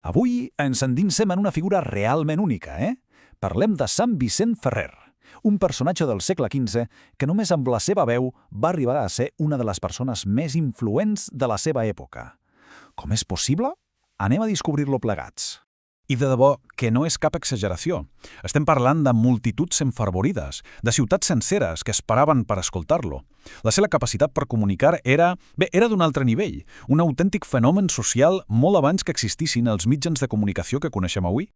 Avui ens endinsem en una figura realment única, Parlem de Sant Vicent Ferrer, un personatge del segle XV que només amb la seva veu va arribar a ser una de les persones més influents de la seva època. Com és possible? Anem a descobrir-lo plegats. I de debò que no és cap exageració. Estem parlant de multituds enfervorides, de ciutats senceres que esperaven per escoltar-lo. La seva capacitat per comunicar era d'un altre nivell, un autèntic fenomen social molt abans que existissin els mitjans de comunicació que coneixem avui.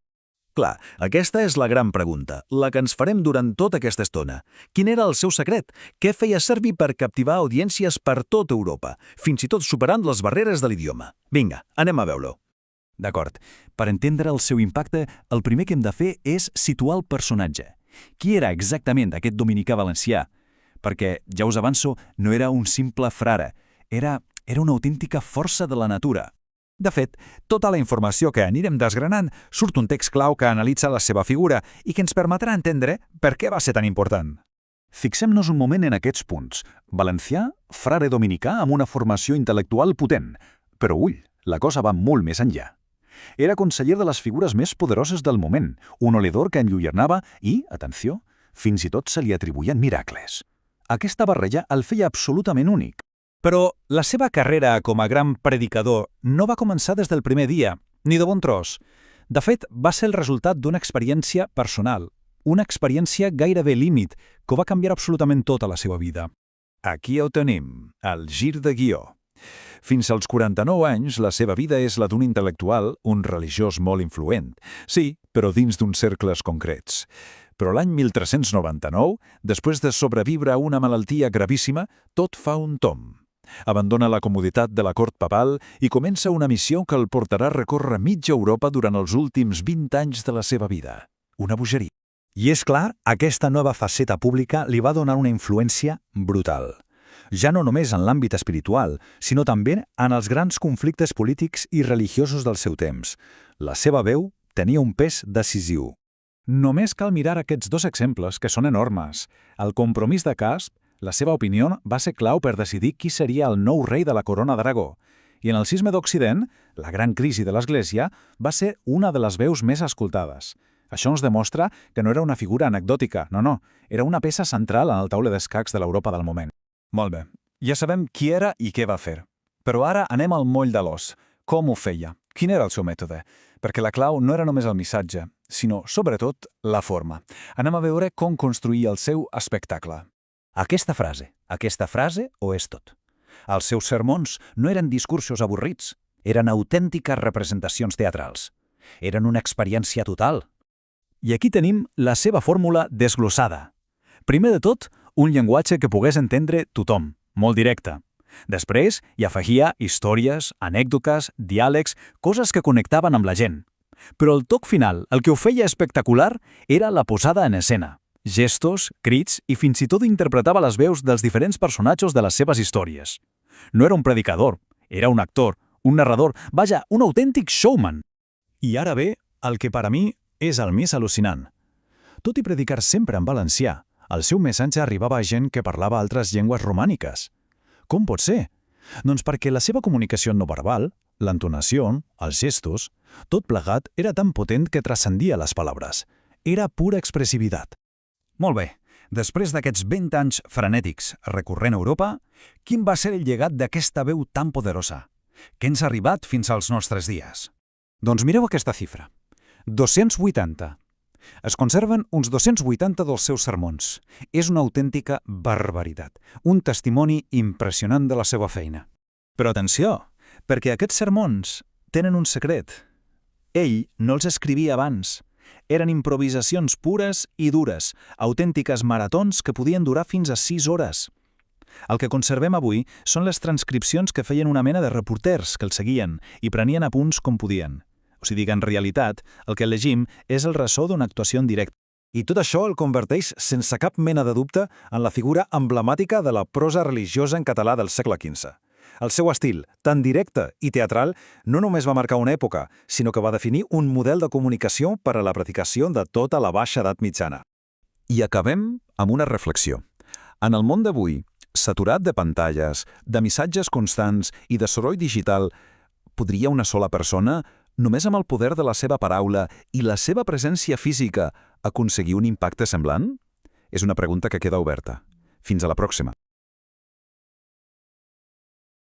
Clar, aquesta és la gran pregunta, la que ens farem durant tota aquesta estona. Quin era el seu secret? Què feia servir per captivar audiències per tota Europa, fins i tot superant les barreres de l'idioma? Vinga, anem a veure-ho. D'acord. Per entendre el seu impacte, el primer que hem de fer és situar el personatge. Qui era exactament aquest dominicà valencià? Perquè, ja us avanço, no era un simple frare, era una autèntica força de la natura. De fet, tota la informació que anirem desgranant surt un text clau que analitza la seva figura i que ens permetrà entendre per què va ser tan important. Fixem-nos un moment en aquests punts. Valencià, frare dominicà amb una formació intel·lectual potent. Però ull, la cosa va molt més enllà. Era conseller de les figures més poderoses del moment, un oledor que enlluernava i, atenció, fins i tot se li atribuïen miracles. Aquesta barreja el feia absolutament únic. Però la seva carrera com a gran predicador no va començar des del primer dia, ni de bon tros. De fet, va ser el resultat d'una experiència personal, una experiència gairebé límit, que va canviar absolutament tota la seva vida. Aquí ho tenim, el gir de guió. Fins als 49 anys, la seva vida és la d'un intel·lectual, un religiós molt influent. Sí, però dins d'uns cercles concrets. Però l'any 1399, després de sobreviure a una malaltia gravíssima, tot fa un tomb. Abandona la comoditat de la cort papal i comença una missió que el portarà a recórrer mitja Europa durant els últims 20 anys de la seva vida. Una bogeria. I és clar, aquesta nova faceta pública li va donar una influència brutal. Ja no només en l'àmbit espiritual, sinó també en els grans conflictes polítics i religiosos del seu temps. La seva veu tenia un pes decisiu. Només cal mirar aquests dos exemples, que són enormes. El compromís de Casp, la seva opinió va ser clau per decidir qui seria el nou rei de la corona d'Aragó. I en el cisma d'Occident, la gran crisi de l'Església, va ser una de les veus més escoltades. Això ens demostra que no era una figura anecdòtica, no, era una peça central en el taule d'escacs de l'Europa del moment. Molt bé, ja sabem qui era i què va fer. Però ara anem al moll de l'os. Com ho feia? Quin era el seu mètode? Perquè la clau no era només el missatge, sinó, sobretot, la forma. Anem a veure com construir el seu espectacle. Aquesta frase ho és tot. Els seus sermons no eren discursos avorrits, eren autèntiques representacions teatrals. Eren una experiència total. I aquí tenim la seva fórmula desglossada. Primer de tot, un llenguatge que pogués entendre tothom, molt directe. Després hi afegia històries, anècdotes, diàlegs, coses que connectaven amb la gent. Però el toc final, el que ho feia espectacular, era la posada en escena. Gestos, crits i fins i tot interpretava les veus dels diferents personatges de les seves històries. No era un predicador, era un actor, un narrador, vaja, un autèntic showman. I ara ve el que per a mi és el més al·lucinant. Tot i predicar sempre en valencià, el seu missatge arribava a gent que parlava altres llengües romàniques. Com pot ser? Doncs perquè la seva comunicació no verbal, l'entonació, els gestos, tot plegat era tan potent que transcendia les paraules. Era pura expressivitat. Molt bé, després d'aquests 20 anys frenètics recorrent Europa, quin va ser el llegat d'aquesta veu tan poderosa? Què ens ha arribat fins als nostres dies? Doncs mireu aquesta xifra. 280. Es conserven uns 280 dels seus sermons. És una autèntica barbaritat, un testimoni impressionant de la seva feina. Però atenció, perquè aquests sermons tenen un secret. Ell no els escrivia abans. Eren improvisacions pures i dures, autèntiques maratons que podien durar fins a 6 hores. El que conservem avui són les transcripcions que feien una mena de reporters que el seguien i prenien apunts com podien. O sigui que en realitat el que llegim és el ressò d'una actuació en directe. I tot això el converteix sense cap mena de dubte en la figura emblemàtica de la prosa religiosa en català del segle XV. El seu estil, tan directe i teatral, no només va marcar una època, sinó que va definir un model de comunicació per a la predicació de tota la baixa edat mitjana. I acabem amb una reflexió. En el món d'avui, saturat de pantalles, de missatges constants i de soroll digital, podria una sola persona, només amb el poder de la seva paraula i la seva presència física aconseguir un impacte semblant? És una pregunta que queda oberta. Fins a la pròxima.